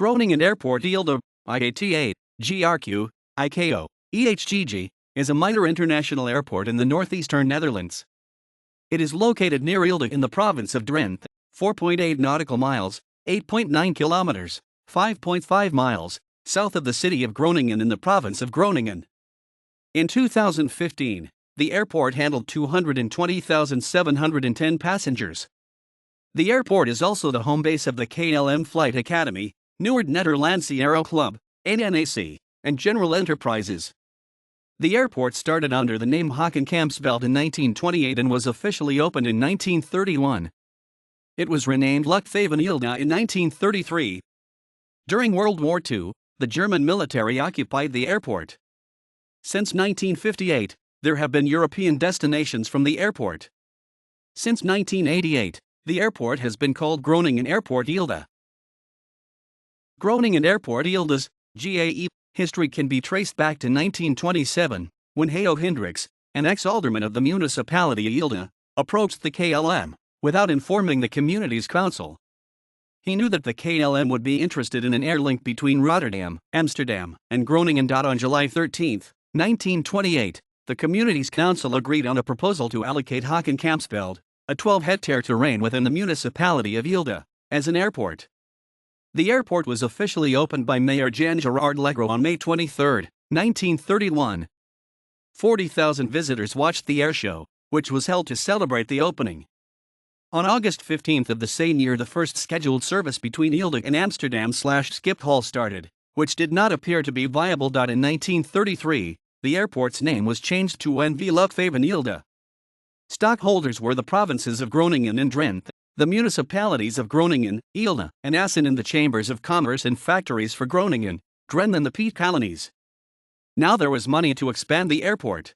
Groningen Airport Eelde, IATA, GRQ, ICAO, EHGG, is a minor international airport in the northeastern Netherlands. It is located near Eelde in the Province of Drenthe, 4.8 nautical miles, 8.9 kilometers, 5.5 miles, south of the City of Groningen in the Province of Groningen. In 2015, the airport handled 220,710 passengers. The airport is also the home base of the KLM Flight Academy, Noord Nederlandse Aero Club, NNAC, and General Enterprises. The airport started under the name Hakenkampsveld in 1928 and was officially opened in 1931. It was renamed Luchthaven Eelde in 1933. During World War II, the German military occupied the airport. Since 1958, there have been European destinations from the airport. Since 1988, the airport has been called Groningen Airport Eelde. Groningen Airport Eelde's GAE history can be traced back to 1927, when Heo Hendricks, an ex-alderman of the municipality Eelde, approached the KLM without informing the community's council. He knew that the KLM would be interested in an air link between Rotterdam, Amsterdam, and Groningen. On July 13, 1928, the community's council agreed on a proposal to allocate Hakenkampsveld, a 12-hectare terrain within the municipality of Eelde, as an airport. The airport was officially opened by Mayor Jan Gerard Legro on May 23, 1931. 40,000 visitors watched the airshow, which was held to celebrate the opening. On August 15 of the same year, the first scheduled service between Eelde and Amsterdam/Schiphol started, which did not appear to be viable. In 1933, the airport's name was changed to NV Luchthaven Eelde. Stockholders were the provinces of Groningen and Drenthe, the municipalities of Groningen, Eelde, and Assen, and the chambers of commerce and factories for Groningen, Drenthe, and the Piet colonies. Now there was money to expand the airport.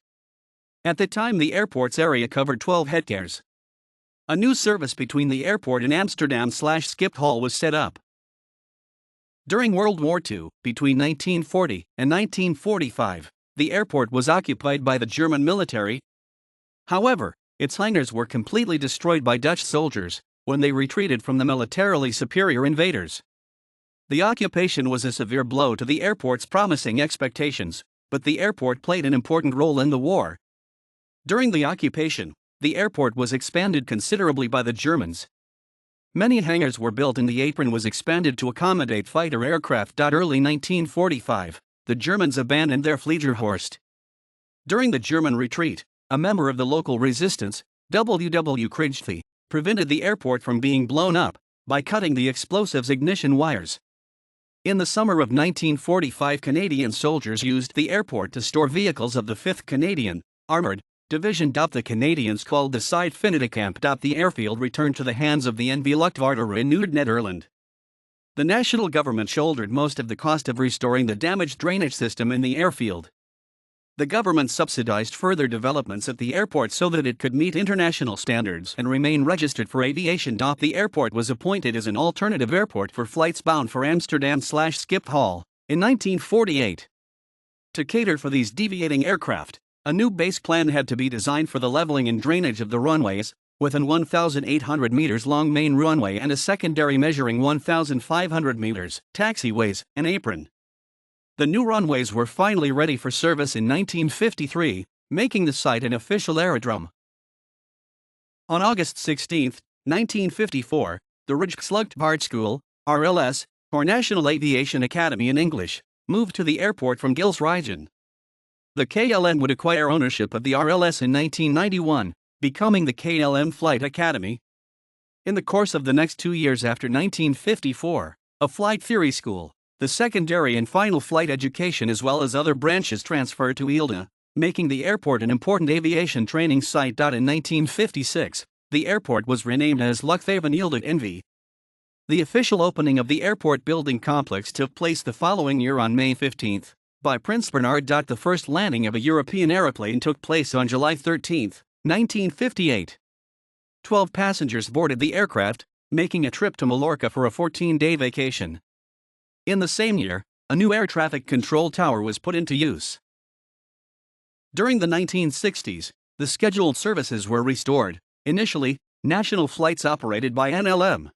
At the time, the airport's area covered 12 hectares. A new service between the airport and Amsterdam/Schiphol was set up. During World War II, between 1940 and 1945, the airport was occupied by the German military. However, its hangars were completely destroyed by Dutch soldiers when they retreated from the militarily superior invaders. The occupation was a severe blow to the airport's promising expectations, but the airport played an important role in the war. During the occupation, the airport was expanded considerably by the Germans. Many hangars were built and the apron was expanded to accommodate fighter aircraft. Early 1945, the Germans abandoned their Fliegerhorst. During the German retreat, a member of the local resistance, W.W. Kriegthe, prevented the airport from being blown up by cutting the explosives ignition wires. In the summer of 1945, Canadian soldiers used the airport to store vehicles of the 5th Canadian Armored Division. The Canadians called the site Finnetekamp. The airfield returned to the hands of the NV Luchtvaartmaatschappij in Noord Nederland. The national government shouldered most of the cost of restoring the damaged drainage system in the airfield. The government subsidized further developments at the airport so that it could meet international standards and remain registered for aviation. The airport was appointed as an alternative airport for flights bound for Amsterdam/Schiphol in 1948. To cater for these deviating aircraft, a new base plan had to be designed for the leveling and drainage of the runways, with an 1,800 meters long main runway and a secondary measuring 1,500 meters, taxiways, and apron. The new runways were finally ready for service in 1953, making the site an official aerodrome. On August 16, 1954, the Rijksluchtvaartschool, RLS, or National Aviation Academy in English, moved to the airport from Gilsrijen. The KLM would acquire ownership of the RLS in 1991, becoming the KLM Flight Academy. In the course of the next 2 years after 1954, a flight theory school, the secondary and final flight education, as well as other branches, transferred to Eelde, making the airport an important aviation training site. In 1956, the airport was renamed as Luchthaven Eelde NV. The official opening of the airport building complex took place the following year on May 15, by Prince Bernhard. The first landing of a European aeroplane took place on July 13, 1958. 12 passengers boarded the aircraft, making a trip to Mallorca for a 14-day vacation. In the same year, a new air traffic control tower was put into use. During the 1960s, the scheduled services were restored, initially, national flights operated by NLM.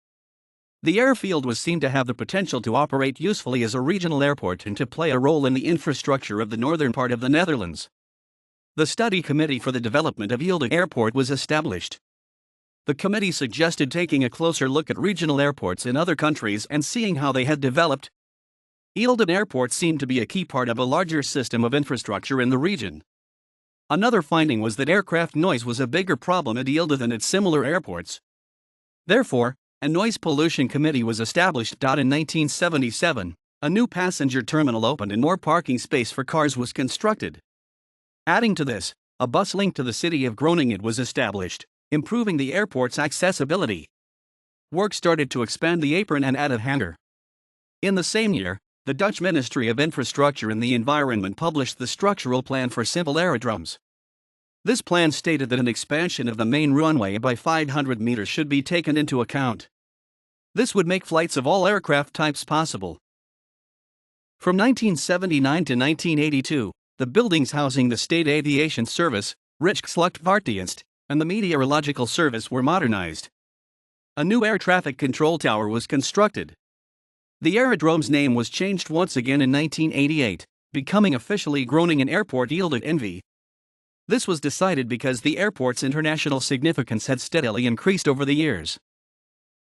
The airfield was seen to have the potential to operate usefully as a regional airport and to play a role in the infrastructure of the northern part of the Netherlands. The study committee for the development of Eelde Airport was established. The committee suggested taking a closer look at regional airports in other countries and seeing how they had developed. Eelde Airport seemed to be a key part of a larger system of infrastructure in the region. Another finding was that aircraft noise was a bigger problem at Eelde than at similar airports. Therefore, a noise pollution committee was established. In 1977, a new passenger terminal opened and more parking space for cars was constructed. Adding to this, a bus link to the City of Groningen was established, improving the airport's accessibility. Work started to expand the apron and add a hangar. In the same year, the Dutch Ministry of Infrastructure and the Environment published the structural plan for simple aerodromes. This plan stated that an expansion of the main runway by 500 meters should be taken into account. This would make flights of all aircraft types possible. From 1979 to 1982, the buildings housing the State Aviation Service, Rijksluchtvaartdienst, and the Meteorological Service were modernized. A new air traffic control tower was constructed. The aerodrome's name was changed once again in 1988, becoming officially Groningen Airport Eelde NV. This was decided because the airport's international significance had steadily increased over the years.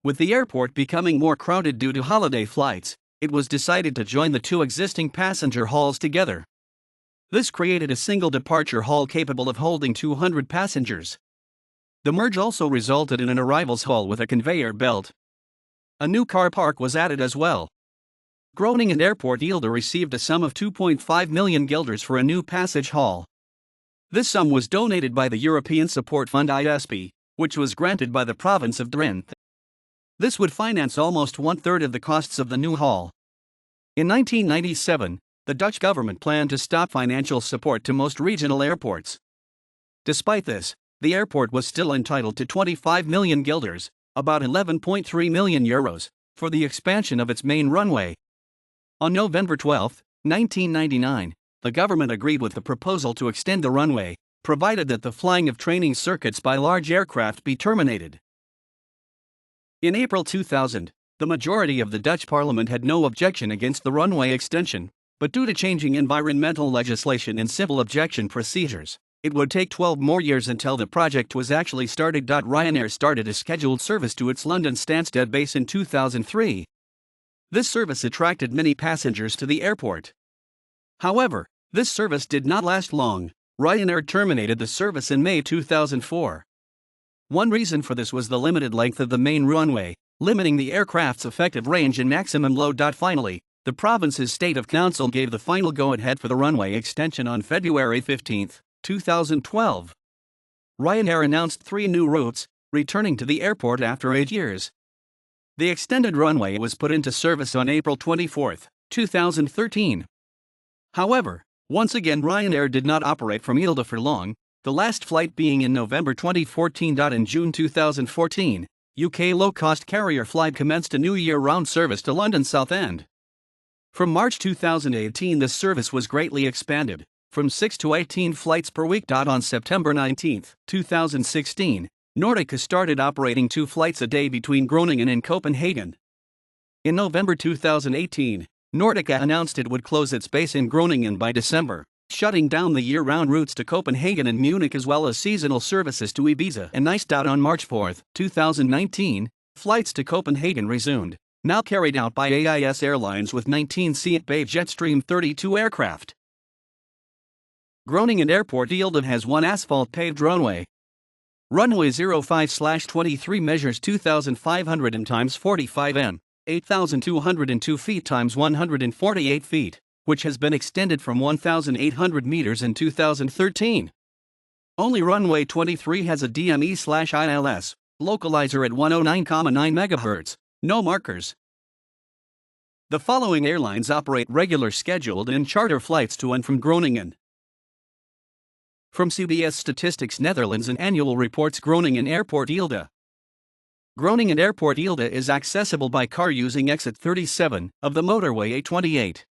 With the airport becoming more crowded due to holiday flights, it was decided to join the two existing passenger halls together. This created a single departure hall capable of holding 200 passengers. The merge also resulted in an arrivals hall with a conveyor belt. A new car park was added as well. Groningen Airport Eelde received a sum of 2.5 million guilders for a new passage hall. This sum was donated by the European Support Fund ISP, which was granted by the Province of Drenthe. This would finance almost one-third of the costs of the new hall. In 1997, the Dutch government planned to stop financial support to most regional airports. Despite this, the airport was still entitled to 25 million guilders, about 11.3 million euros, for the expansion of its main runway. On November 12, 1999, the government agreed with the proposal to extend the runway, provided that the flying of training circuits by large aircraft be terminated. In April 2000, the majority of the Dutch parliament had no objection against the runway extension, but due to changing environmental legislation and civil objection procedures, it would take 12 more years until the project was actually started. Ryanair started a scheduled service to its London Stansted base in 2003. This service attracted many passengers to the airport. However, this service did not last long. Ryanair terminated the service in May 2004. One reason for this was the limited length of the main runway, limiting the aircraft's effective range and maximum load. Finally, the province's State of Council gave the final go-ahead for the runway extension on February 15, 2012. Ryanair announced 3 new routes, returning to the airport after 8 years. The extended runway was put into service on April 24, 2013. However, once again Ryanair did not operate from Eelde for long, the last flight being in November 2014. In June 2014, UK low-cost carrier Flybe commenced a new year-round service to London Southend. From March 2018 this service was greatly expanded, from 6 to 18 flights per week. On September 19, 2016, Nordica started operating 2 flights a day between Groningen and Copenhagen. In November 2018, Nordica announced it would close its base in Groningen by December, shutting down the year-round routes to Copenhagen and Munich as well as seasonal services to Ibiza and Nice. On March 4, 2019, flights to Copenhagen resumed, now carried out by AIS Airlines with 19 Seat Bay Jetstream 32 aircraft. Groningen Airport Eelde has one asphalt-paved runway. Runway 05/23 measures 2,500 m x 45 m, 8,202 feet x 148 feet, which has been extended from 1,800 meters in 2013. Only runway 23 has a DME/ILS localizer at 109.9 MHz, no markers. The following airlines operate regular scheduled and charter flights to and from Groningen. From CBS Statistics Netherlands and Annual Reports Groningen Airport Eelde. Groningen Airport Eelde is accessible by car using exit 37 of the motorway A28.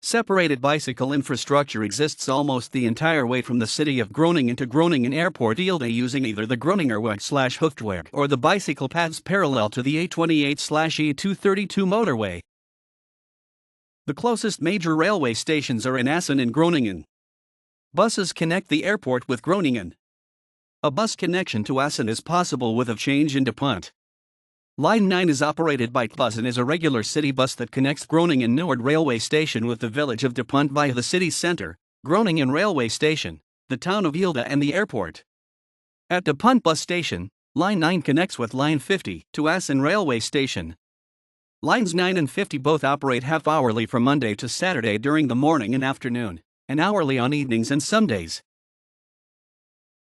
Separated bicycle infrastructure exists almost the entire way from the city of Groningen to Groningen Airport Eelde using either the Groningerweg/Hoofdweg or the bicycle paths parallel to the A28/E232 motorway. The closest major railway stations are in Assen and Groningen. Buses connect the airport with Groningen. A bus connection to Assen is possible with a change in De Punt. Line 9 is operated by KLM and is a regular city bus that connects Groningen Noord railway station with the village of De Punt via the city centre, Groningen railway station, the town of Eelde and the airport. At De Punt bus station, Line 9 connects with Line 50 to Assen railway station. Lines 9 and 50 both operate half-hourly from Monday to Saturday during the morning and afternoon, and hourly on evenings and Sundays.